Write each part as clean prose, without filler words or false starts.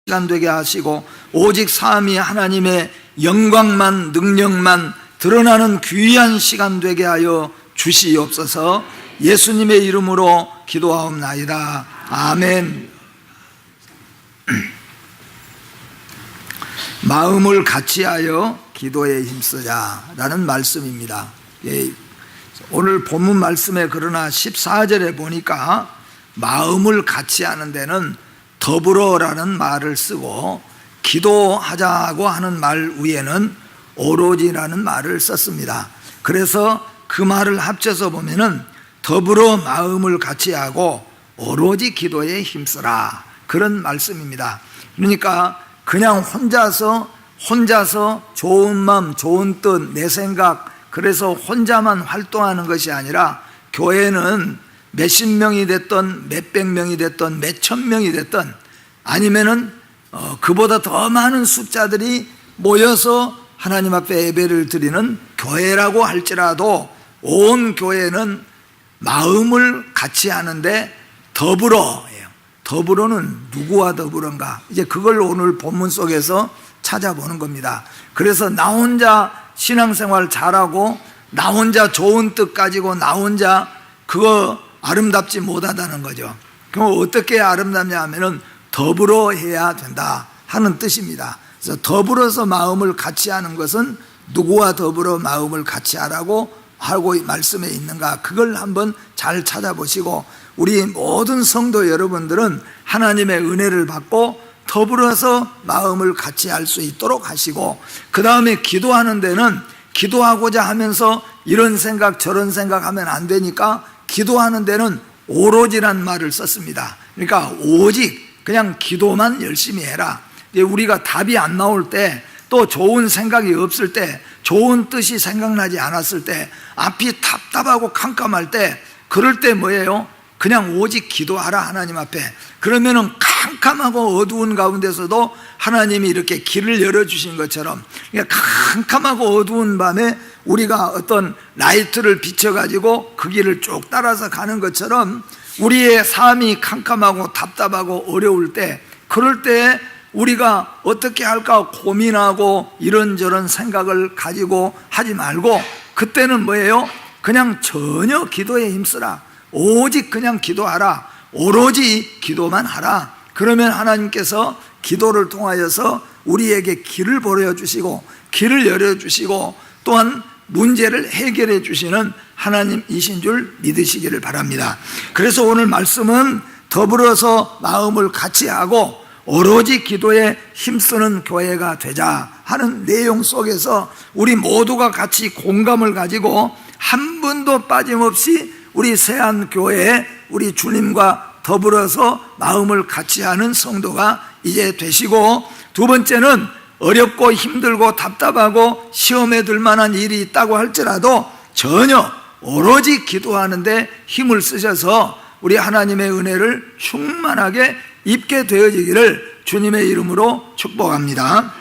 시간 되게 하시고 오직 삼위 하나님의 영광만 능력만 드러나는 귀한 시간 되게 하여 주시옵소서. 예수님의 이름으로 기도하옵나이다. 아멘. 마음을 같이하여 기도에 힘쓰자라는 말씀입니다. 오늘 본문 말씀에 그러나 14절에 보니까 마음을 같이하는 데는 더불어라는 말을 쓰고 기도하자고 하는 말 위에는 오로지라는 말을 썼습니다. 그래서 그 말을 합쳐서 보면은 더불어 마음을 같이하고 오로지 기도에 힘쓰라, 그런 말씀입니다. 그러니까 그냥 혼자서 좋은 마음, 좋은 뜻, 내 생각, 그래서 혼자만 활동하는 것이 아니라 교회는 몇십 명이 됐던 몇백 명이 됐던 몇천 명이 됐던 아니면은 그보다 더 많은 숫자들이 모여서 하나님 앞에 예배를 드리는 교회라고 할지라도 온 교회는 마음을 같이 하는데 더불어예요. 더불어는 누구와 더불어인가? 이제 그걸 오늘 본문 속에서 찾아보는 겁니다. 그래서 나 혼자 신앙생활 잘하고 나 혼자 좋은 뜻 가지고 나 혼자 그거 아름답지 못하다는 거죠. 그럼 어떻게 아름답냐 하면은 더불어 해야 된다 하는 뜻입니다. 그래서 더불어서 마음을 같이 하는 것은 누구와 더불어 마음을 같이 하라고 하고 말씀에 있는가, 그걸 한번 잘 찾아보시고 우리 모든 성도 여러분들은 하나님의 은혜를 받고 더불어서 마음을 같이 할 수 있도록 하시고, 그 다음에 기도하는 데는 기도하고자 하면서 이런 생각 저런 생각하면 안 되니까 기도하는 데는 오로지란 말을 썼습니다. 그러니까 오직 그냥 기도만 열심히 해라. 우리가 답이 안 나올 때, 또 좋은 생각이 없을 때, 좋은 뜻이 생각나지 않았을 때, 앞이 답답하고 캄캄할 때, 그럴 때 뭐예요? 그냥 오직 기도하라, 하나님 앞에. 그러면은 캄캄하고 어두운 가운데서도 하나님이 이렇게 길을 열어주신 것처럼, 그러니까 캄캄하고 어두운 밤에 우리가 어떤 라이트를 비춰가지고 그 길을 쭉 따라서 가는 것처럼 우리의 삶이 캄캄하고 답답하고 어려울 때, 그럴 때 우리가 어떻게 할까 고민하고 이런저런 생각을 가지고 하지 말고, 그때는 뭐예요? 그냥 전혀 기도에 힘쓰라. 오직 그냥 기도하라. 오로지 기도만 하라. 그러면 하나님께서 기도를 통하여서 우리에게 길을 보여주시고 길을 열어주시고 또한 문제를 해결해 주시는 하나님이신 줄 믿으시기를 바랍니다. 그래서 오늘 말씀은 더불어서 마음을 같이 하고 오로지 기도에 힘쓰는 교회가 되자 하는 내용 속에서 우리 모두가 같이 공감을 가지고 한 분도 빠짐없이 우리 세안교회에 우리 주님과 더불어서 마음을 같이 하는 성도가 이제 되시고, 두 번째는 어렵고 힘들고 답답하고 시험에 들 만한 일이 있다고 할지라도 전혀 오로지 기도하는데 힘을 쓰셔서 우리 하나님의 은혜를 충만하게 입게 되어지기를 주님의 이름으로 축복합니다.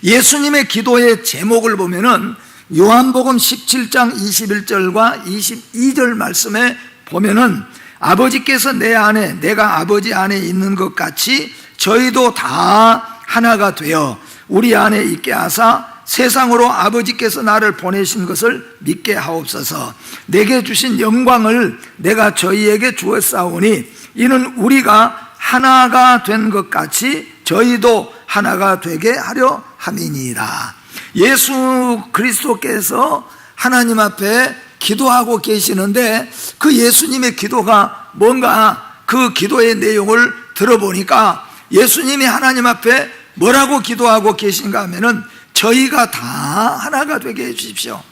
예수님의 기도의 제목을 보면은 요한복음 17장 21절과 22절 말씀에 보면은 아버지께서 내 안에 내가 아버지 안에 있는 것 같이 저희도 다 하나가 되어 우리 안에 있게 하사 세상으로 아버지께서 나를 보내신 것을 믿게 하옵소서. 내게 주신 영광을 내가 저희에게 주었사오니 이는 우리가 하나가 된 것 같이 저희도 하나가 되게 하려 함이니이다. 예수 그리스도께서 하나님 앞에 기도하고 계시는데 그 예수님의 기도가 뭔가, 그 기도의 내용을 들어보니까 예수님이 하나님 앞에 뭐라고 기도하고 계신가 하면은 저희가 다 하나가 되게 해주십시오.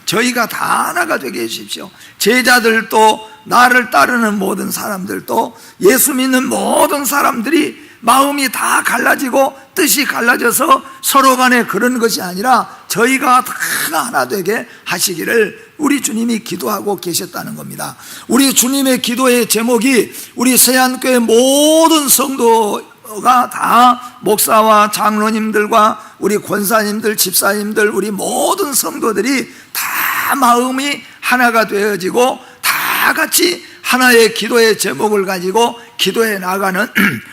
저희가 다 하나가 되게 해주십시오. 제자들도 나를 따르는 모든 사람들도 예수 믿는 모든 사람들이 마음이 다 갈라지고 뜻이 갈라져서 서로 간에 그런 것이 아니라 저희가 다 하나 되게 하시기를 우리 주님이 기도하고 계셨다는 겁니다. 우리 주님의 기도의 제목이 우리 세안교회 모든 성도가 다 목사와 장로님들과 우리 권사님들, 집사님들, 우리 모든 성도들이 다 마음이 하나가 되어지고 다 같이 하나의 기도의 제목을 가지고 기도해 나가는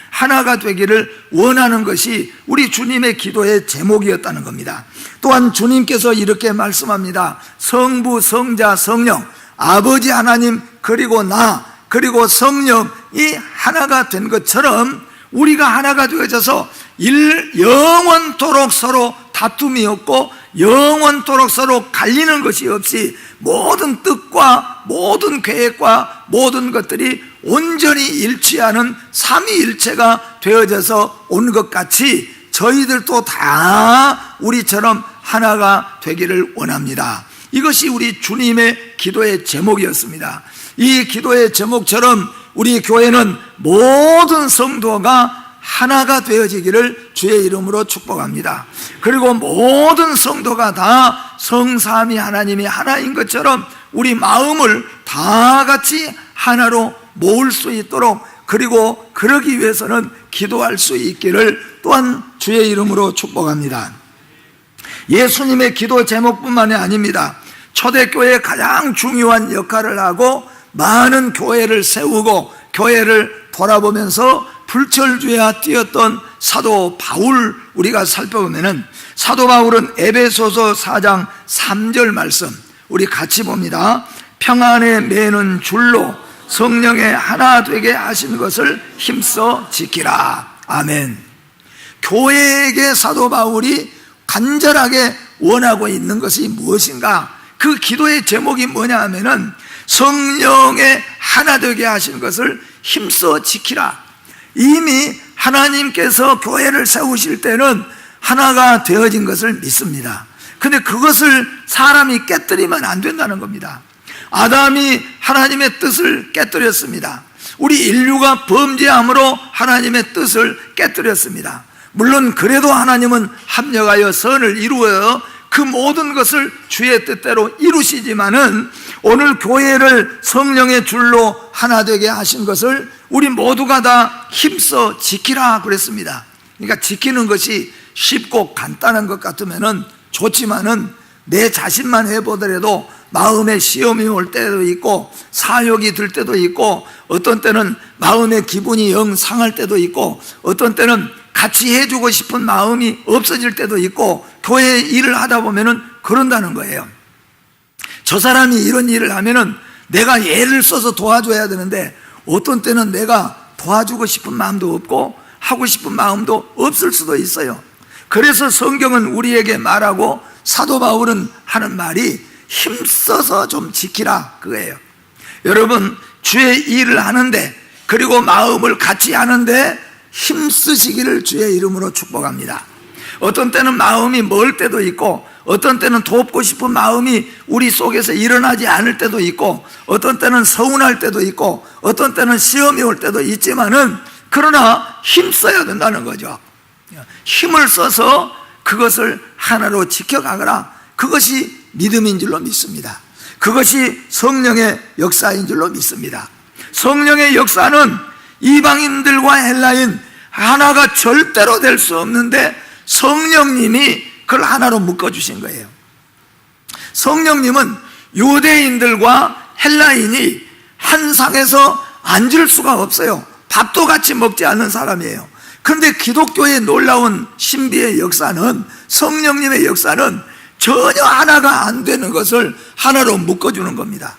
하나가 되기를 원하는 것이 우리 주님의 기도의 제목이었다는 겁니다. 또한 주님께서 이렇게 말씀합니다. 성부, 성자, 성령, 아버지 하나님 그리고 나 그리고 성령이 하나가 된 것처럼 우리가 하나가 되어져서 영원토록 서로 다툼이 없고 영원토록 서로 갈리는 것이 없이 모든 뜻과 모든 계획과 모든 것들이 온전히 일치하는 삼위일체가 되어져서 온 것 같이 저희들도 다 우리처럼 하나가 되기를 원합니다. 이것이 우리 주님의 기도의 제목이었습니다. 이 기도의 제목처럼 우리 교회는 모든 성도가 하나가 되어지기를 주의 이름으로 축복합니다. 그리고 모든 성도가 다 성삼위 하나님이 하나인 것처럼 우리 마음을 다 같이 하나로 모을 수 있도록, 그리고 그러기 위해서는 기도할 수 있기를 또한 주의 이름으로 축복합니다. 예수님의 기도 제목뿐만이 아닙니다. 초대교회의 가장 중요한 역할을 하고 많은 교회를 세우고 교회를 돌아보면서 불철주야 뛰었던 사도 바울 우리가 살펴보면은, 사도 바울은 에베소서 4장 3절 말씀 우리 같이 봅니다. 평안에 매는 줄로 성령의 하나 되게 하신 것을 힘써 지키라. 아멘. 교회에게 사도 바울이 간절하게 원하고 있는 것이 무엇인가? 그 기도의 제목이 뭐냐 하면은 성령의 하나 되게 하신 것을 힘써 지키라. 이미 하나님께서 교회를 세우실 때는 하나가 되어진 것을 믿습니다. 근데 그것을 사람이 깨뜨리면 안 된다는 겁니다. 아담이 하나님의 뜻을 깨뜨렸습니다. 우리 인류가 범죄함으로 하나님의 뜻을 깨뜨렸습니다. 물론 그래도 하나님은 합력하여 선을 이루어 그 모든 것을 주의 뜻대로 이루시지만은 오늘 교회를 성령의 줄로 하나 되게 하신 것을 우리 모두가 다 힘써 지키라 그랬습니다. 그러니까 지키는 것이 쉽고 간단한 것 같으면은 좋지만은 내 자신만 해보더라도 마음에 시험이 올 때도 있고 사욕이 들 때도 있고 어떤 때는 마음의 기분이 영 상할 때도 있고 어떤 때는 같이 해주고 싶은 마음이 없어질 때도 있고 교회 일을 하다 보면은 그런다는 거예요. 저 사람이 이런 일을 하면은 내가 애를 써서 도와줘야 되는데 어떤 때는 내가 도와주고 싶은 마음도 없고 하고 싶은 마음도 없을 수도 있어요. 그래서 성경은 우리에게 말하고 사도 바울은 하는 말이 힘써서 좀 지키라 그거예요. 여러분, 주의 일을 하는데 그리고 마음을 같이 하는데 힘쓰시기를 주의 이름으로 축복합니다. 어떤 때는 마음이 멀 때도 있고 어떤 때는 돕고 싶은 마음이 우리 속에서 일어나지 않을 때도 있고 어떤 때는 서운할 때도 있고 어떤 때는 시험이 올 때도 있지만은 그러나 힘써야 된다는 거죠. 힘을 써서 그것을 하나로 지켜가거라. 그것이 믿음인 줄로 믿습니다. 그것이 성령의 역사인 줄로 믿습니다. 성령의 역사는 이방인들과 헬라인 하나가 절대로 될 수 없는데 성령님이 그걸 하나로 묶어주신 거예요. 성령님은 유대인들과 헬라인이 한 상에서 앉을 수가 없어요. 밥도 같이 먹지 않는 사람이에요. 그런데 기독교의 놀라운 신비의 역사는, 성령님의 역사는 전혀 하나가 안 되는 것을 하나로 묶어주는 겁니다.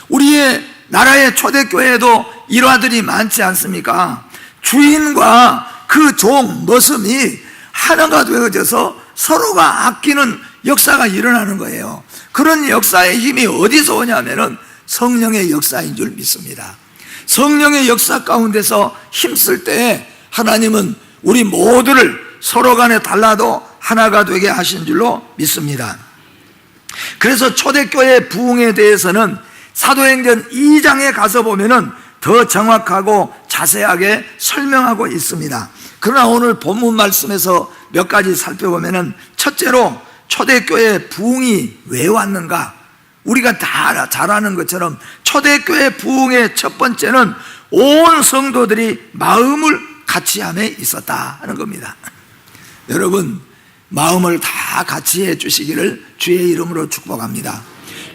우리의 나라의 초대교회에도 일화들이 많지 않습니까? 주인과 그 종, 머슴이 하나가 되어져서 서로가 아끼는 역사가 일어나는 거예요. 그런 역사의 힘이 어디서 오냐면은 성령의 역사인 줄 믿습니다. 성령의 역사 가운데서 힘쓸 때 하나님은 우리 모두를 서로 간에 달라도 하나가 되게 하신 줄로 믿습니다. 그래서 초대교회 부흥에 대해서는 사도행전 2장에 가서 보면은 더 정확하고 자세하게 설명하고 있습니다. 그러나 오늘 본문 말씀에서 몇 가지 살펴보면은, 첫째로 초대교회 부흥이 왜 왔는가? 우리가 다 잘 아는 것처럼 초대교회 부흥의 첫 번째는 온 성도들이 마음을 같이함에 있었다 하는 겁니다. 여러분, 마음을 다 같이 해 주시기를 주의 이름으로 축복합니다.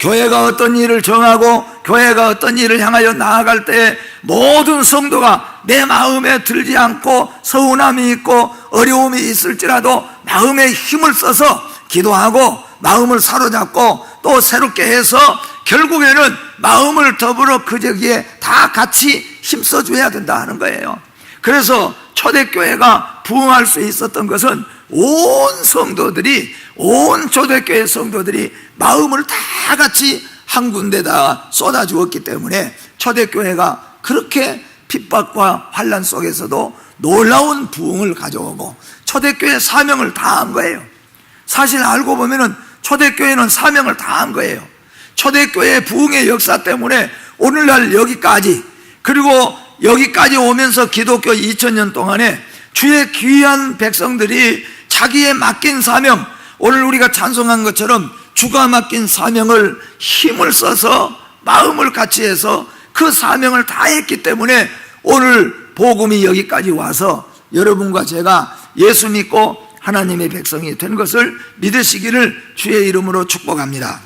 교회가 어떤 일을 정하고 교회가 어떤 일을 향하여 나아갈 때 모든 성도가 내 마음에 들지 않고 서운함이 있고 어려움이 있을지라도 마음에 힘을 써서 기도하고 마음을 사로잡고 또 새롭게 해서 결국에는 마음을 더불어 그저기에 다 같이 힘써줘야 된다 하는 거예요. 그래서 초대교회가 부흥할 수 있었던 것은 온 성도들이, 온 초대교회 성도들이 마음을 다 같이 한 군데다 쏟아주었기 때문에 초대교회가 그렇게 핍박과 환난 속에서도 놀라운 부흥을 가져오고 초대교회 사명을 다한 거예요. 사실 알고 보면은 초대교회는 사명을 다한 거예요. 초대교회 부흥의 역사 때문에 오늘날 여기까지, 그리고 여기까지 오면서 기독교 2000년 동안에 주의 귀한 백성들이 자기의 맡긴 사명, 오늘 우리가 찬송한 것처럼 주가 맡긴 사명을 힘을 써서 마음을 같이 해서 그 사명을 다했기 때문에 오늘 복음이 여기까지 와서 여러분과 제가 예수 믿고 하나님의 백성이 된 것을 믿으시기를 주의 이름으로 축복합니다.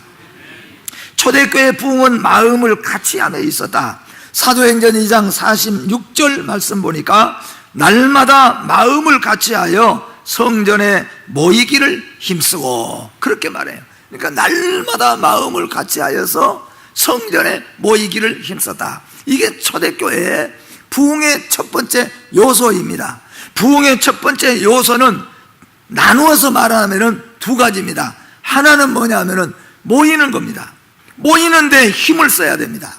초대교회 부흥은 마음을 같이 함에 있었다. 사도행전 2장 46절 말씀 보니까 날마다 마음을 같이하여 성전에 모이기를 힘쓰고, 그렇게 말해요. 그러니까 날마다 마음을 같이하여서 성전에 모이기를 힘썼다. 이게 초대교회의 부흥의 첫 번째 요소입니다. 부흥의 첫 번째 요소는 나누어서 말하면 두 가지입니다. 하나는 뭐냐면은 모이는 겁니다. 모이는데 힘을 써야 됩니다.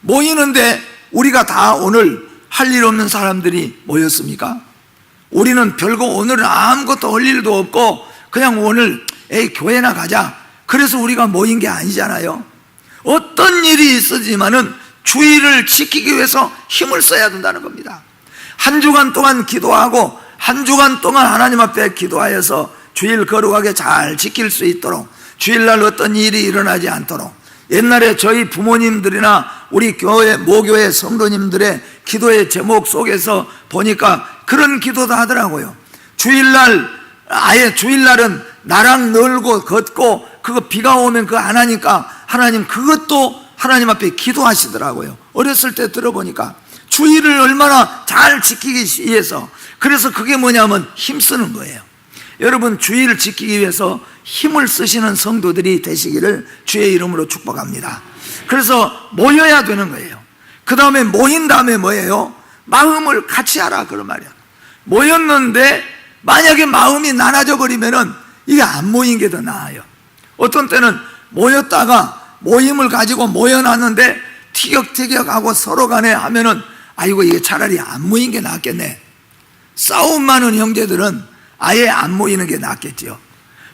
모이는데 우리가 다 오늘 할 일 없는 사람들이 모였습니까? 우리는 별거 오늘은 아무것도 할 일도 없고 그냥 오늘 교회나 가자, 그래서 우리가 모인 게 아니잖아요. 어떤 일이 있었지만은 주의를 지키기 위해서 힘을 써야 된다는 겁니다. 한 주간 동안 기도하고 한 주간 동안 하나님 앞에 기도하여서 주일 거룩하게 잘 지킬 수 있도록, 주일날 어떤 일이 일어나지 않도록. 옛날에 저희 부모님들이나 우리 교회, 모교회 성도님들의 기도의 제목 속에서 보니까 그런 기도도 하더라고요. 주일날, 아예 주일날은 나랑 놀고 걷고 그거 비가 오면 그거 안 하니까 하나님 그것도 하나님 앞에 기도하시더라고요. 어렸을 때 들어보니까 주일을 얼마나 잘 지키기 위해서, 그래서 그게 뭐냐면 힘쓰는 거예요. 여러분, 주의를 지키기 위해서 힘을 쓰시는 성도들이 되시기를 주의 이름으로 축복합니다. 그래서 모여야 되는 거예요. 그 다음에 모인 다음에 뭐예요? 마음을 같이 하라, 그런 말이야. 모였는데 만약에 마음이 나눠져 버리면은 이게 안 모인 게 더 나아요. 어떤 때는 모였다가 모임을 가지고 모여놨는데 티격태격하고 서로 간에 하면은 아이고 이게 차라리 안 모인 게 낫겠네. 싸움 많은 형제들은 아예 안 모이는 게 낫겠지요.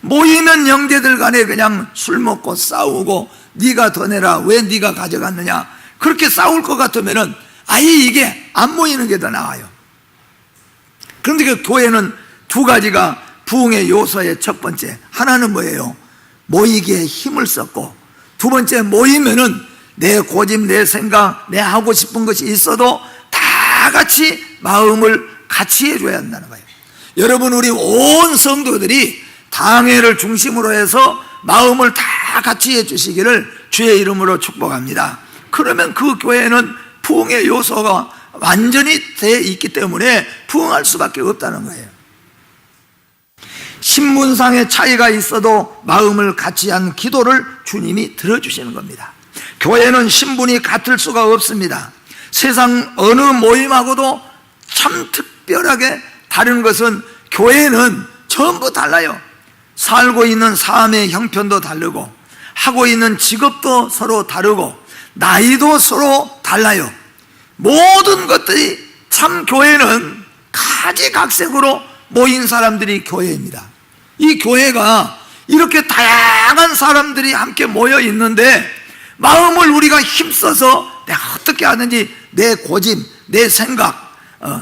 모이는 형제들 간에 그냥 술 먹고 싸우고 네가 더 내라, 왜 네가 가져갔느냐, 그렇게 싸울 것 같으면은 아예 이게 안 모이는 게 더 나아요. 그런데 그 교회는 두 가지가 부흥의 요소의 첫 번째, 하나는 뭐예요? 모이기에 힘을 썼고, 두 번째, 모이면은 내 고집, 내 생각, 내 하고 싶은 것이 있어도 다 같이 마음을 같이 해줘야 한다는 거예요. 여러분, 우리 온 성도들이 당회를 중심으로 해서 마음을 다 같이 해주시기를 주의 이름으로 축복합니다. 그러면 그 교회는 부흥의 요소가 완전히 돼 있기 때문에 부흥할 수밖에 없다는 거예요. 신분상의 차이가 있어도 마음을 같이 한 기도를 주님이 들어주시는 겁니다. 교회는 신분이 같을 수가 없습니다. 세상 어느 모임하고도 참 특별하게 다른 것은 교회는 전부 달라요. 살고 있는 삶의 형편도 다르고 하고 있는 직업도 서로 다르고 나이도 서로 달라요. 모든 것들이 참 교회는 가지각색으로 모인 사람들이 교회입니다. 이 교회가 이렇게 다양한 사람들이 함께 모여 있는데 마음을 우리가 힘써서 내가 어떻게 하는지 내 고집, 내 생각,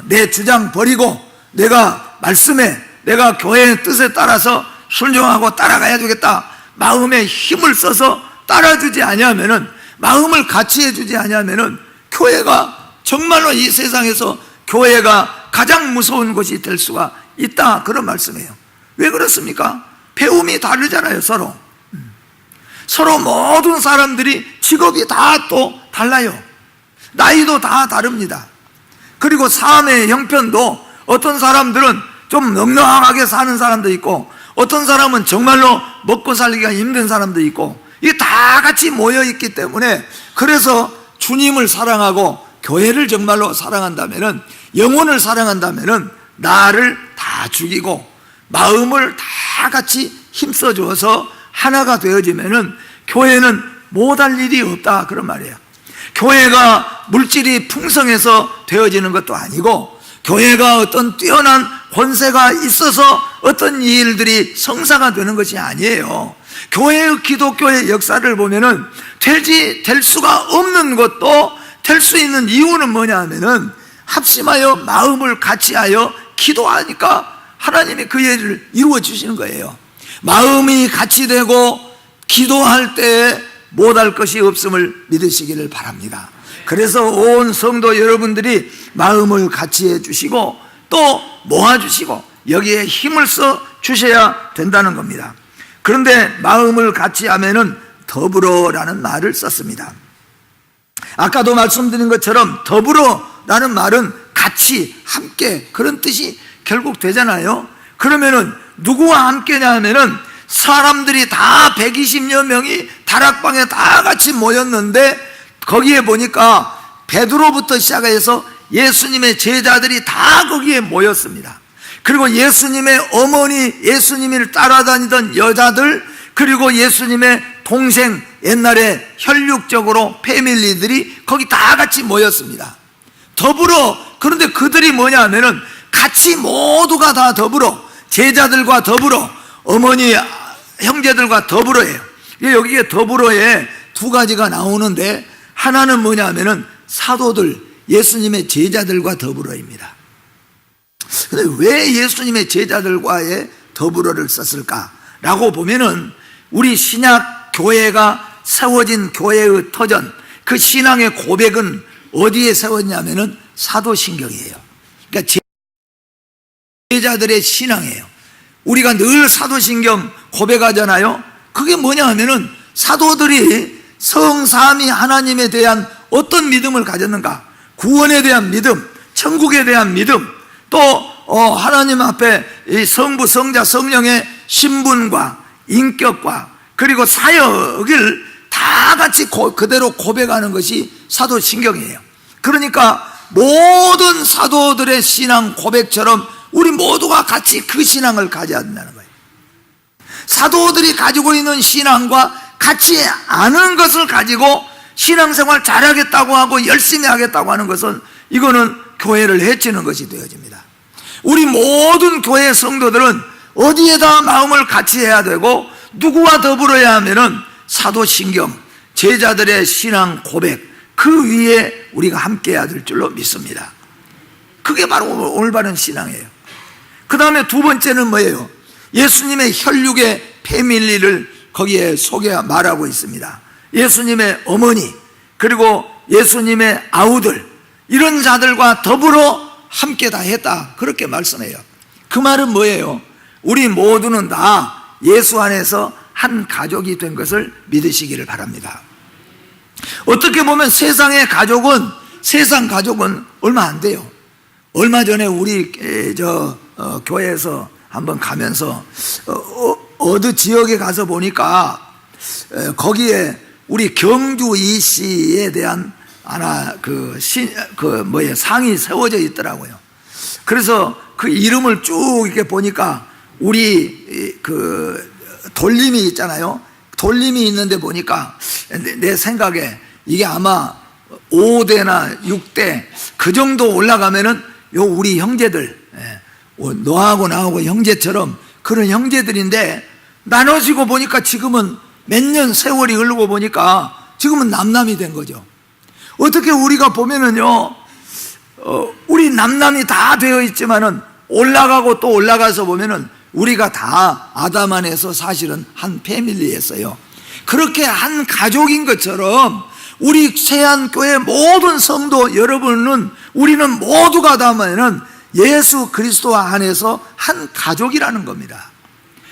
내 주장 버리고 내가 말씀에, 내가 교회의 뜻에 따라서 순종하고 따라가야 되겠다, 마음에 힘을 써서 따라주지 아니하면은, 마음을 같이 해주지 아니하면은 교회가 정말로 이 세상에서 교회가 가장 무서운 것이 될 수가 있다, 그런 말씀이에요. 왜 그렇습니까? 배움이 다르잖아요, 서로. 서로 모든 사람들이 직업이 다 또 달라요. 나이도 다 다릅니다. 그리고 삶의 형편도 어떤 사람들은 좀 넉넉하게 사는 사람도 있고, 어떤 사람은 정말로 먹고 살기가 힘든 사람도 있고, 이게 다 같이 모여 있기 때문에, 그래서 주님을 사랑하고 교회를 정말로 사랑한다면은, 영혼을 사랑한다면은 나를 다 죽이고 마음을 다 같이 힘써 줘서 하나가 되어지면은 교회는 못할 일이 없다, 그런 말이에요. 교회가 물질이 풍성해서 되어지는 것도 아니고, 교회가 어떤 뛰어난 권세가 있어서 어떤 일들이 성사가 되는 것이 아니에요. 교회의, 기독교의 역사를 보면은 될 수가 없는 것도 될 수 있는 이유는 뭐냐 하면은, 합심하여 마음을 같이하여 기도하니까 하나님이 그 일을 이루어 주시는 거예요. 마음이 같이 되고 기도할 때 못할 것이 없음을 믿으시기를 바랍니다. 그래서 온 성도 여러분들이 마음을 같이 해주시고 또 모아주시고 여기에 힘을 써 주셔야 된다는 겁니다. 그런데 마음을 같이 하면은 더불어라는 말을 썼습니다. 아까도 말씀드린 것처럼 더불어라는 말은 같이, 함께, 그런 뜻이 결국 되잖아요. 그러면은 누구와 함께냐 하면은 사람들이 다 120여 명이 다락방에 다 같이 모였는데, 거기에 보니까 베드로부터 시작해서 예수님의 제자들이 다 거기에 모였습니다. 그리고 예수님의 어머니, 예수님을 따라다니던 여자들, 그리고 예수님의 동생, 옛날에 혈육적으로 패밀리들이 거기 다 같이 모였습니다. 더불어. 그런데 그들이 뭐냐 하면은 같이 모두가 다 더불어, 제자들과 더불어, 어머니, 형제들과 더불어예요. 여기에 더불어에 두 가지가 나오는데, 하나는 뭐냐 하면은 사도들, 예수님의 제자들과 더불어입니다. 근데 왜 예수님의 제자들과의 더불어를 썼을까라고 보면은, 우리 신약 교회가 세워진 교회의 터전, 그 신앙의 고백은 어디에 세웠냐면은 사도신경이에요. 그러니까 제자들의 신앙이에요. 우리가 늘 사도신경 고백하잖아요. 그게 뭐냐 하면은 사도들이 성삼위 하나님에 대한 어떤 믿음을 가졌는가, 구원에 대한 믿음, 천국에 대한 믿음, 또 하나님 앞에 이 성부, 성자, 성령의 신분과 인격과 그리고 사역을 다 같이 그대로 고백하는 것이 사도신경이에요. 그러니까 모든 사도들의 신앙 고백처럼 우리 모두가 같이 그 신앙을 가져야 된다는 거예요. 사도들이 가지고 있는 신앙과 같이 아는 것을 가지고 신앙생활 잘하겠다고 하고 열심히 하겠다고 하는 것은, 이거는 교회를 해치는 것이 되어집니다. 우리 모든 교회 성도들은 어디에다 마음을 같이 해야 되고 누구와 더불어야 하면은 사도신경, 제자들의 신앙 고백, 그 위에 우리가 함께 해야 될 줄로 믿습니다. 그게 바로 올바른 신앙이에요. 그 다음에 두 번째는 뭐예요? 예수님의 혈육의 패밀리를 거기에 말하고 있습니다. 예수님의 어머니, 그리고 예수님의 아우들, 이런 자들과 더불어 함께 다 했다, 그렇게 말씀해요. 그 말은 뭐예요? 우리 모두는 다 예수 안에서 한 가족이 된 것을 믿으시기를 바랍니다. 어떻게 보면 세상 가족은 얼마 안 돼요. 얼마 전에 우리 교회에서 한번 가면서 어느 지역에 가서 보니까 거기에 우리 경주 이씨에 대한 하나 상이 세워져 있더라고요. 그래서 그 이름을 쭉 이렇게 보니까 우리 돌림이 있잖아요. 돌림이 있는데 보니까 내 생각에 이게 아마 5대나 6대 그 정도 올라가면은 우리 형제들, 너하고 나하고 형제처럼 그런 형제들인데, 나눠지고 보니까 지금은 몇 년 세월이 흐르고 보니까 지금은 남남이 된 거죠. 어떻게 우리가 보면은요, 우리 남남이 다 되어 있지만은 올라가고 또 올라가서 보면은 우리가 다 아담 안에서 사실은 한 패밀리였어요. 그렇게 한 가족인 것처럼 우리 세안교회 모든 성도 여러분은, 우리는 모두가 다면은 예수 그리스도 안에서 한 가족이라는 겁니다.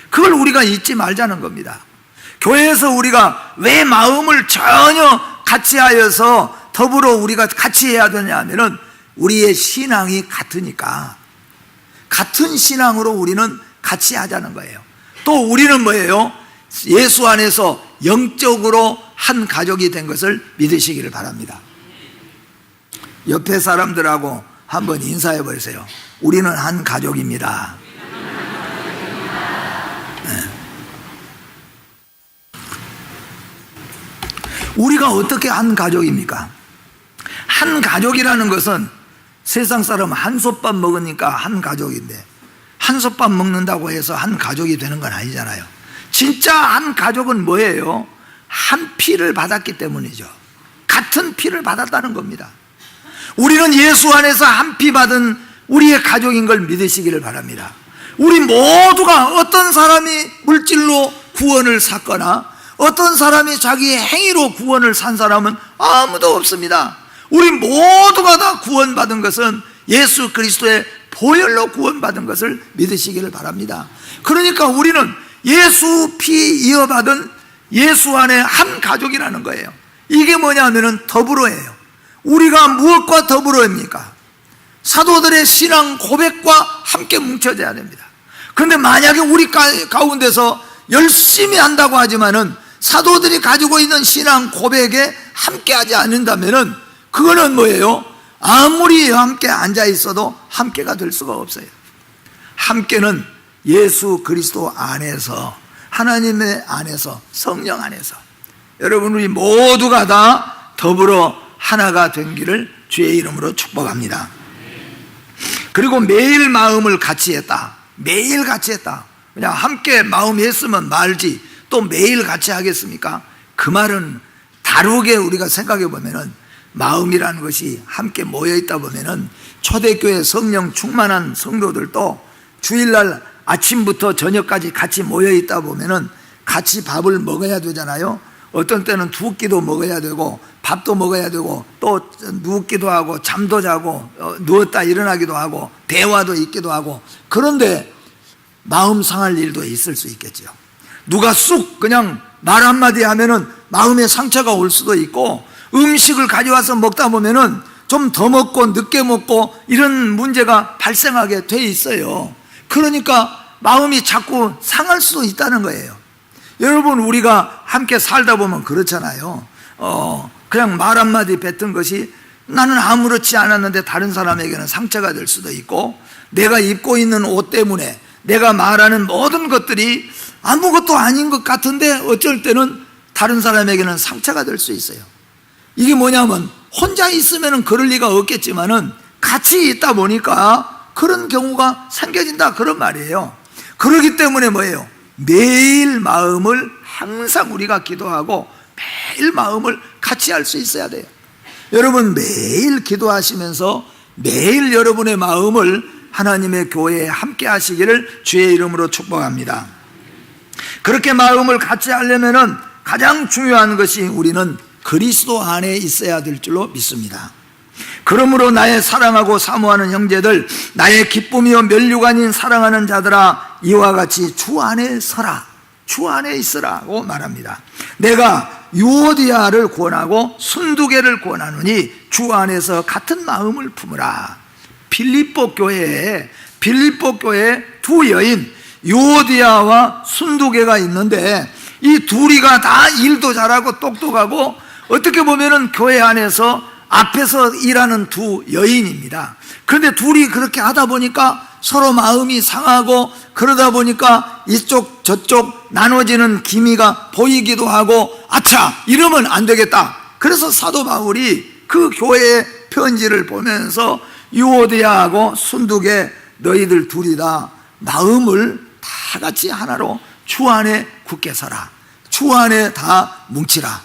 그걸 우리가 잊지 말자는 겁니다. 교회에서 우리가 왜 마음을 전혀 같이 하여서 더불어 우리가 같이 해야 되냐 하면은 우리의 신앙이 같으니까, 같은 신앙으로 우리는 같이 하자는 거예요. 또 우리는 뭐예요? 예수 안에서 영적으로 한 가족이 된 것을 믿으시기를 바랍니다. 옆에 사람들하고 한번 인사해 보세요. 우리는 한 가족입니다. 네. 우리가 어떻게 한 가족입니까? 한 가족이라는 것은 세상 사람 한솥밥 먹으니까 한 가족인데, 한솥밥 먹는다고 해서 한 가족이 되는 건 아니잖아요. 진짜 한 가족은 뭐예요? 한 피를 받았기 때문이죠. 같은 피를 받았다는 겁니다. 우리는 예수 안에서 한 피 받은 우리의 가족인 걸 믿으시기를 바랍니다. 우리 모두가 어떤 사람이 물질로 구원을 샀거나 어떤 사람이 자기 행위로 구원을 산 사람은 아무도 없습니다. 우리 모두가 다 구원받은 것은 예수 그리스도의 보혈로 구원받은 것을 믿으시기를 바랍니다. 그러니까 우리는 예수 피 이어받은 예수 안에 한 가족이라는 거예요. 이게 뭐냐면은 더불어예요. 우리가 무엇과 더불어입니까? 사도들의 신앙 고백과 함께 뭉쳐져야 됩니다. 그런데 만약에 우리 가운데서 열심히 한다고 하지만은 사도들이 가지고 있는 신앙 고백에 함께 하지 않는다면은 그거는 뭐예요? 아무리 함께 앉아 있어도 함께가 될 수가 없어요. 함께는 예수 그리스도 안에서, 하나님의 안에서, 성령 안에서 여러분 우리 모두가 다 더불어 하나가 된 길을 주의 이름으로 축복합니다. 그리고 매일 마음을 같이 했다. 매일 같이 했다. 그냥 함께 마음이 했으면 말지 또 매일 같이 하겠습니까? 그 말은 다르게 우리가 생각해 보면은 마음이라는 것이 함께 모여 있다 보면은 초대교회 성령 충만한 성도들도 주일날 아침부터 저녁까지 같이 모여 있다 보면은 같이 밥을 먹어야 되잖아요. 어떤 때는 두 끼도 먹어야 되고 밥도 먹어야 되고 또 눕기도 하고 잠도 자고 누웠다 일어나기도 하고 대화도 있기도 하고, 그런데 마음 상할 일도 있을 수 있겠죠. 누가 쑥 그냥 말 한마디 하면은 마음에 상처가 올 수도 있고, 음식을 가져와서 먹다 보면은 좀 더 먹고 늦게 먹고 이런 문제가 발생하게 돼 있어요. 그러니까 마음이 자꾸 상할 수도 있다는 거예요. 여러분 우리가 함께 살다 보면 그렇잖아요. 그냥 말 한마디 뱉은 것이 나는 아무렇지 않았는데 다른 사람에게는 상처가 될 수도 있고, 내가 입고 있는 옷 때문에 내가 말하는 모든 것들이 아무것도 아닌 것 같은데 어쩔 때는 다른 사람에게는 상처가 될 수 있어요. 이게 뭐냐면 혼자 있으면 그럴 리가 없겠지만은 같이 있다 보니까 그런 경우가 생겨진다, 그런 말이에요. 그렇기 때문에 뭐예요? 매일 마음을 항상 우리가 기도하고 매일 마음을 같이 할 수 있어야 돼요. 여러분 매일 기도하시면서 매일 여러분의 마음을 하나님의 교회에 함께 하시기를 주의 이름으로 축복합니다. 그렇게 마음을 같이 하려면은 가장 중요한 것이 우리는 그리스도 안에 있어야 될 줄로 믿습니다. 그러므로 나의 사랑하고 사모하는 형제들, 나의 기쁨이요 면류관인 사랑하는 자들아, 이와 같이 주 안에 서라, 주 안에 있으라고 말합니다. 내가 유오디아를 권하고 순두개를 권하노니 주 안에서 같은 마음을 품으라. 빌립보 교회에 두 여인 유오디아와 순두개가 있는데 이 둘이가 다 일도 잘하고 똑똑하고 어떻게 보면은 교회 안에서 앞에서 일하는 두 여인입니다. 그런데 둘이 그렇게 하다 보니까 서로 마음이 상하고, 그러다 보니까 이쪽 저쪽 나눠지는 기미가 보이기도 하고, 아차 이러면 안 되겠다. 그래서 사도 바울이 그 교회의 편지를 보면서 유오디아하고 순두개 너희들 둘이 다 마음을 다 같이 하나로 주 안에 굳게 서라, 주 안에 다 뭉치라.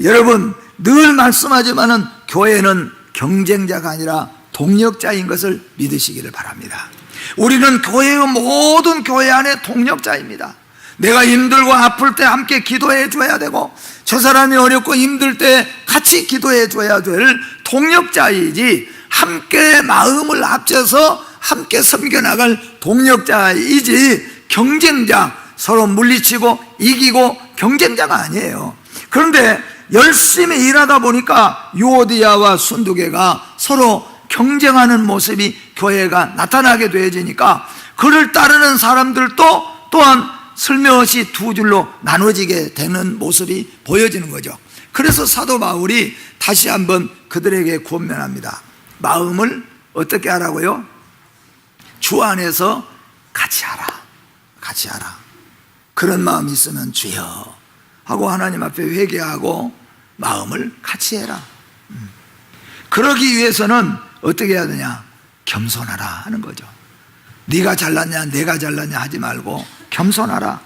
여러분 늘 말씀하지만은 교회는 경쟁자가 아니라 동력자인 것을 믿으시기를 바랍니다. 우리는 교회의 모든 교회 안에 동력자입니다. 내가 힘들고 아플 때 함께 기도해 줘야 되고, 저 사람이 어렵고 힘들 때 같이 기도해 줘야 될 동력자이지, 함께 마음을 합쳐서 함께 섬겨나갈 동력자이지 경쟁자, 서로 물리치고 이기고 경쟁자가 아니에요. 그런데 열심히 일하다 보니까 유오디아와 순두개가 서로 경쟁하는 모습이 교회가 나타나게 되어지니까 그를 따르는 사람들도 또한 슬며시 두 줄로 나눠지게 되는 모습이 보여지는 거죠. 그래서 사도 바울이 다시 한번 그들에게 권면합니다. 마음을 어떻게 하라고요? 주 안에서 같이 하라. 같이 하라. 그런 마음이 있으면 주여 하고 하나님 앞에 회개하고 마음을 같이 해라. 그러기 위해서는 어떻게 해야 되냐? 겸손하라 하는 거죠. 네가 잘났냐 내가 잘났냐 하지 말고 겸손하라.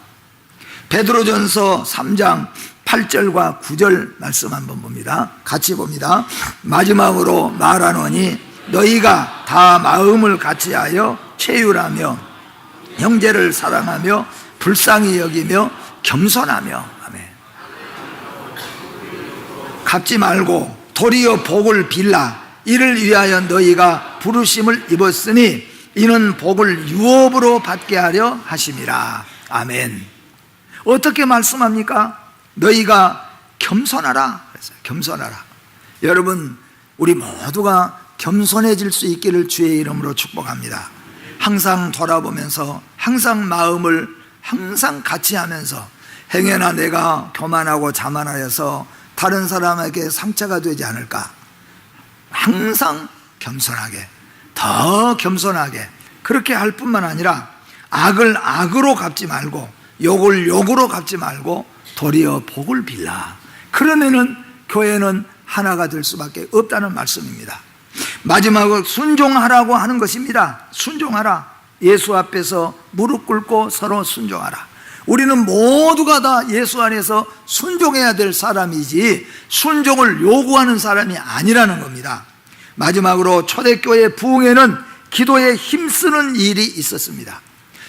베드로전서 3장 8절과 9절 말씀 한번 봅니다. 같이 봅니다. 마지막으로 말하노니 너희가 다 마음을 같이하여 체휼하며 형제를 사랑하며 불쌍히 여기며 겸손하며 아멘. 갚지 말고 도리어 복을 빌라. 이를 위하여 너희가 부르심을 입었으니 이는 복을 유업으로 받게 하려 하심이라. 아멘. 어떻게 말씀합니까? 너희가 겸손하라. 그랬어요. 겸손하라. 여러분, 우리 모두가 겸손해질 수 있기를 주의 이름으로 축복합니다. 항상 돌아보면서 항상 마음을 항상 같이 하면서 행여나 내가 교만하고 자만하여서 다른 사람에게 상처가 되지 않을까? 항상 겸손하게, 더 겸손하게 그렇게 할 뿐만 아니라 악을 악으로 갚지 말고 욕을 욕으로 갚지 말고 도리어 복을 빌라. 그러면은 교회는 하나가 될 수밖에 없다는 말씀입니다. 마지막으로 순종하라고 하는 것입니다. 순종하라. 예수 앞에서 무릎 꿇고 서로 순종하라. 우리는 모두가 다 예수 안에서 순종해야 될 사람이지 순종을 요구하는 사람이 아니라는 겁니다. 마지막으로 초대교회 부흥에는 기도에 힘쓰는 일이 있었습니다.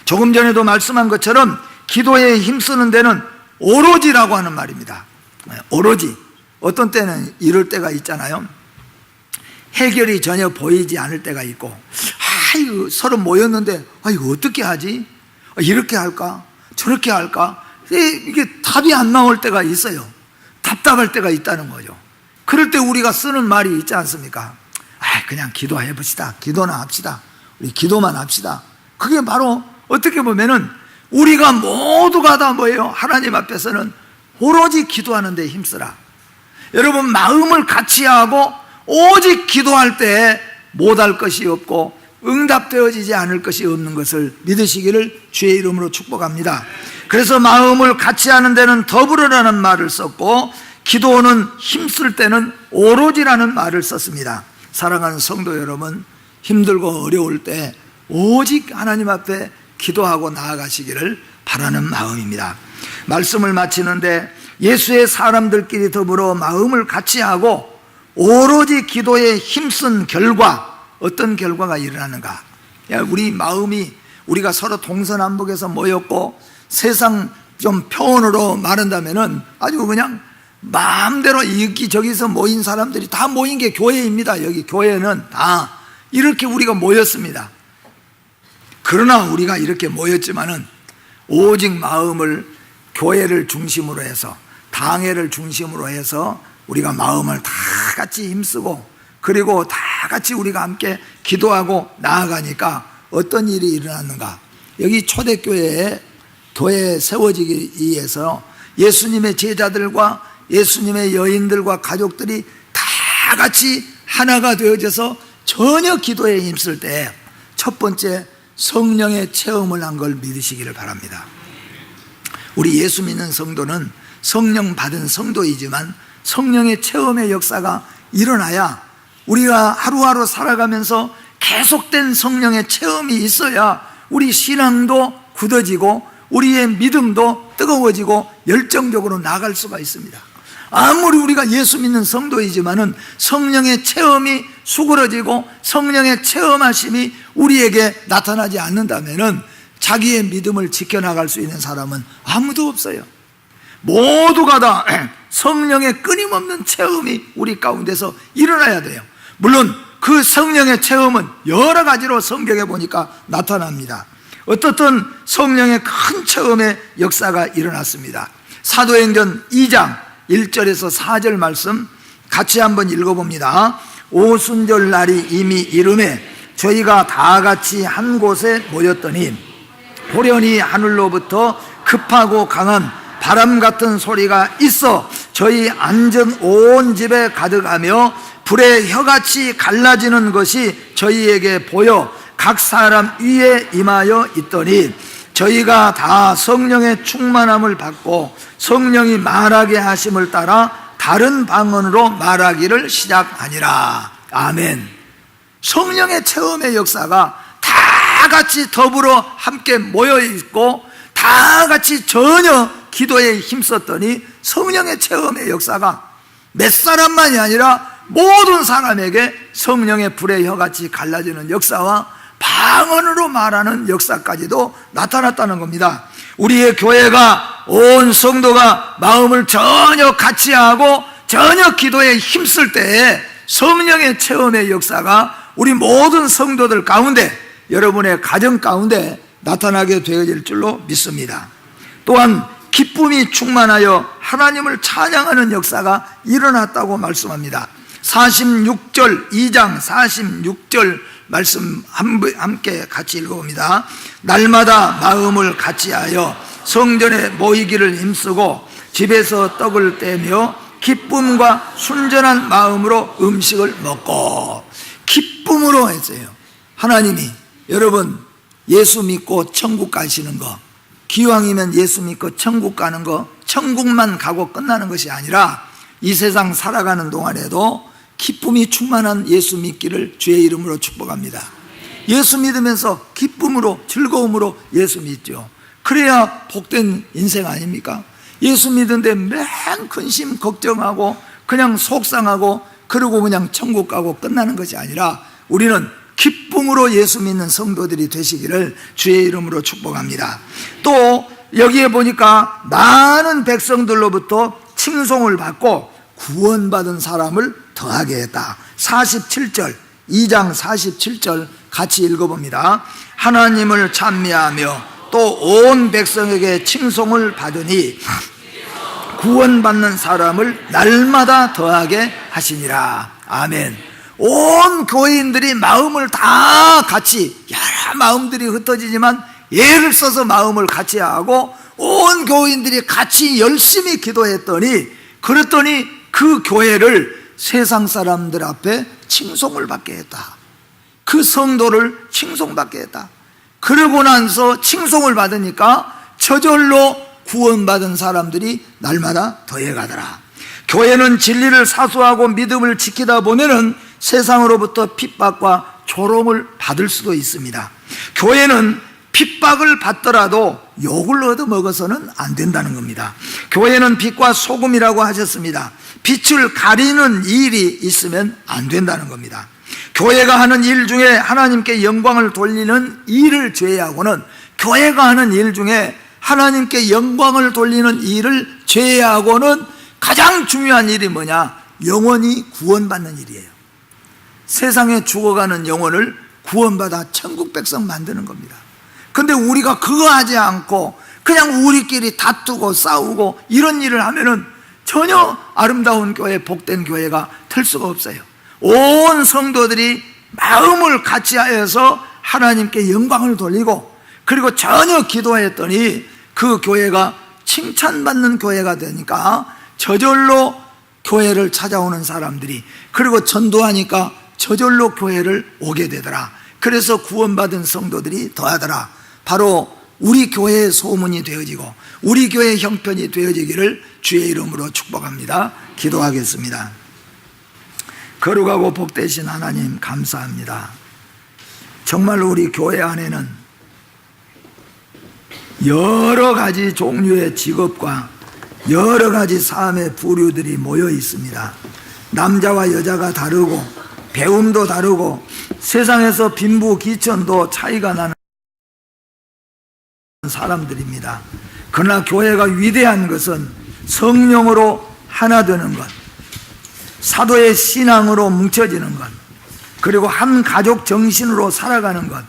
조금 전에도 말씀한 것처럼 기도에 힘쓰는 데는 오로지라고 하는 말입니다. 오로지. 어떤 때는 이럴 때가 있잖아요. 해결이 전혀 보이지 않을 때가 있고, 이거 서로 모였는데 이거 어떻게 하지? 이렇게 할까? 저렇게 할까? 이게 답이 안 나올 때가 있어요. 답답할 때가 있다는 거죠. 그럴 때 우리가 쓰는 말이 있지 않습니까? 그냥 기도해 봅시다. 기도나 합시다. 우리 기도만 합시다. 그게 바로 어떻게 보면은 우리가 모두가 다 뭐예요? 하나님 앞에서는 오로지 기도하는 데 힘쓰라. 여러분, 마음을 같이 하고 오직 기도할 때 못할 것이 없고 응답되어지지 않을 것이 없는 것을 믿으시기를 주의 이름으로 축복합니다. 그래서 마음을 같이 하는 데는 더불어라는 말을 썼고 기도는 힘쓸 때는 오로지라는 말을 썼습니다. 사랑하는 성도 여러분, 힘들고 어려울 때 오직 하나님 앞에 기도하고 나아가시기를 바라는 마음입니다. 말씀을 마치는데 예수의 사람들끼리 더불어 마음을 같이 하고 오로지 기도에 힘쓴 결과, 어떤 결과가 일어나는가? 우리 마음이, 우리가 서로 동서남북에서 모였고 세상 좀 표현으로 말한다면은 아주 그냥 마음대로 여기저기서 모인 사람들이 다 모인 게 교회입니다. 여기 교회는 다 이렇게 우리가 모였습니다. 그러나 우리가 이렇게 모였지만은 오직 마음을 교회를 중심으로 해서, 당회를 중심으로 해서 우리가 마음을 다 같이 힘쓰고 그리고 다 같이 우리가 함께 기도하고 나아가니까 어떤 일이 일어났는가? 여기 초대교회에 교회에 세워지기 위해서 예수님의 제자들과 예수님의 여인들과 가족들이 다 같이 하나가 되어져서 전혀 기도에 힘쓸 때 첫 번째 성령의 체험을 한 걸 믿으시기를 바랍니다. 우리 예수 믿는 성도는 성령 받은 성도이지만 성령의 체험의 역사가 일어나야, 우리가 하루하루 살아가면서 계속된 성령의 체험이 있어야 우리 신앙도 굳어지고 우리의 믿음도 뜨거워지고 열정적으로 나아갈 수가 있습니다. 아무리 우리가 예수 믿는 성도이지만은 성령의 체험이 수그러지고 성령의 체험하심이 우리에게 나타나지 않는다면은 자기의 믿음을 지켜나갈 수 있는 사람은 아무도 없어요. 모두가 다 성령의 끊임없는 체험이 우리 가운데서 일어나야 돼요. 물론 그 성령의 체험은 여러 가지로 성경에 보니까 나타납니다. 어떻든 성령의 큰 체험의 역사가 일어났습니다. 사도행전 2장 1절에서 4절 말씀 같이 한번 읽어봅니다. 오순절 날이 이미 이르매 저희가 다 같이 한 곳에 모였더니 호련히 하늘로부터 급하고 강한 바람 같은 소리가 있어 저희 앉은 온 집에 가득하며 불의 혀같이 갈라지는 것이 저희에게 보여 각 사람 위에 임하여 있더니 저희가 다 성령의 충만함을 받고 성령이 말하게 하심을 따라 다른 방언으로 말하기를 시작하니라. 아멘. 성령의 체험의 역사가 다 같이 더불어 함께 모여 있고 다 같이 전혀 기도에 힘썼더니 성령의 체험의 역사가 몇 사람만이 아니라 모든 사람에게 성령의 불의 혀같이 갈라지는 역사와 방언으로 말하는 역사까지도 나타났다는 겁니다. 우리의 교회가 온 성도가 마음을 전혀 같이 하고 전혀 기도에 힘쓸 때에 성령의 체험의 역사가 우리 모든 성도들 가운데, 여러분의 가정 가운데 나타나게 되어질 줄로 믿습니다. 또한 기쁨이 충만하여 하나님을 찬양하는 역사가 일어났다고 말씀합니다. 46절, 2장 46절 말씀 함께 같이 읽어봅니다. 날마다 마음을 같이하여 성전에 모이기를 힘쓰고 집에서 떡을 떼며 기쁨과 순전한 마음으로 음식을 먹고. 기쁨으로 했어요. 하나님이 여러분 예수 믿고 천국 가시는 거, 기왕이면 예수 믿고 천국 가는 거, 천국만 가고 끝나는 것이 아니라 이 세상 살아가는 동안에도 기쁨이 충만한 예수 믿기를 주의 이름으로 축복합니다. 예수 믿으면서 기쁨으로 즐거움으로 예수 믿죠. 그래야 복된 인생 아닙니까? 예수 믿는데 맨 근심 걱정하고 그냥 속상하고 그러고 그냥 천국 가고 끝나는 것이 아니라 우리는 기쁨으로 예수 믿는 성도들이 되시기를 주의 이름으로 축복합니다. 또 여기에 보니까 많은 백성들로부터 칭송을 받고 구원받은 사람을 더하게 했다. 47절, 2장 47절 같이 읽어봅니다. 하나님을 찬미하며 또 온 백성에게 칭송을 받으니 구원받는 사람을 날마다 더하게 하시니라. 아멘. 온 교인들이 마음을 다 같이, 여러 마음들이 흩어지지만 예를 써서 마음을 같이 하고 온 교인들이 같이 열심히 기도했더니, 그랬더니 그 교회를 세상 사람들 앞에 칭송을 받게 했다. 그 성도를 칭송받게 했다. 그러고 나서 칭송을 받으니까 저절로 구원받은 사람들이 날마다 더해가더라. 교회는 진리를 사수하고 믿음을 지키다 보면은 세상으로부터 핍박과 조롱을 받을 수도 있습니다. 교회는 핍박을 받더라도 욕을 얻어먹어서는 안 된다는 겁니다. 교회는 빛과 소금이라고 하셨습니다. 빛을 가리는 일이 있으면 안 된다는 겁니다. 교회가 하는 일 중에 하나님께 영광을 돌리는 일을 제외하고는, 교회가 하는 일 중에 하나님께 영광을 돌리는 일을 제외하고는 가장 중요한 일이 뭐냐? 영원히 구원받는 일이에요. 세상에 죽어가는 영혼을 구원받아 천국 백성 만드는 겁니다. 근데 우리가 그거 하지 않고 그냥 우리끼리 다투고 싸우고 이런 일을 하면은 전혀 아름다운 교회, 복된 교회가 될 수가 없어요. 온 성도들이 마음을 같이 하여서 하나님께 영광을 돌리고, 그리고 전혀 기도했더니 그 교회가 칭찬받는 교회가 되니까 저절로 교회를 찾아오는 사람들이, 그리고 전도하니까 저절로 교회를 오게 되더라. 그래서 구원받은 성도들이 더하더라. 바로 우리 교회의 소문이 되어지고 우리 교회의 형편이 되어지기를 주의 이름으로 축복합니다. 기도하겠습니다. 거룩하고 복되신 하나님, 감사합니다. 정말 우리 교회 안에는 여러 가지 종류의 직업과 여러 가지 삶의 부류들이 모여 있습니다. 남자와 여자가 다르고 배움도 다르고 세상에서 빈부귀천도 차이가 나는 사람들입니다. 그러나 교회가 위대한 것은 성령으로 하나 되는 것, 사도의 신앙으로 뭉쳐지는 것, 그리고 한 가족 정신으로 살아가는 것,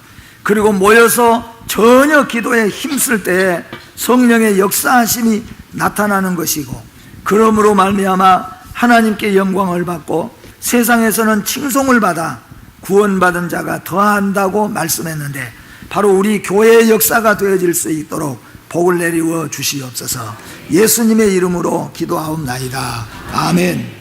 그리고 모여서 전혀 기도에 힘쓸 때에 성령의 역사하심이 나타나는 것이고 그러므로 말미암아 하나님께 영광을 받고 세상에서는 칭송을 받아 구원받은 자가 더한다고 말씀했는데 바로 우리 교회의 역사가 되어질 수 있도록 복을 내리워 주시옵소서. 예수님의 이름으로 기도하옵나이다. 아멘.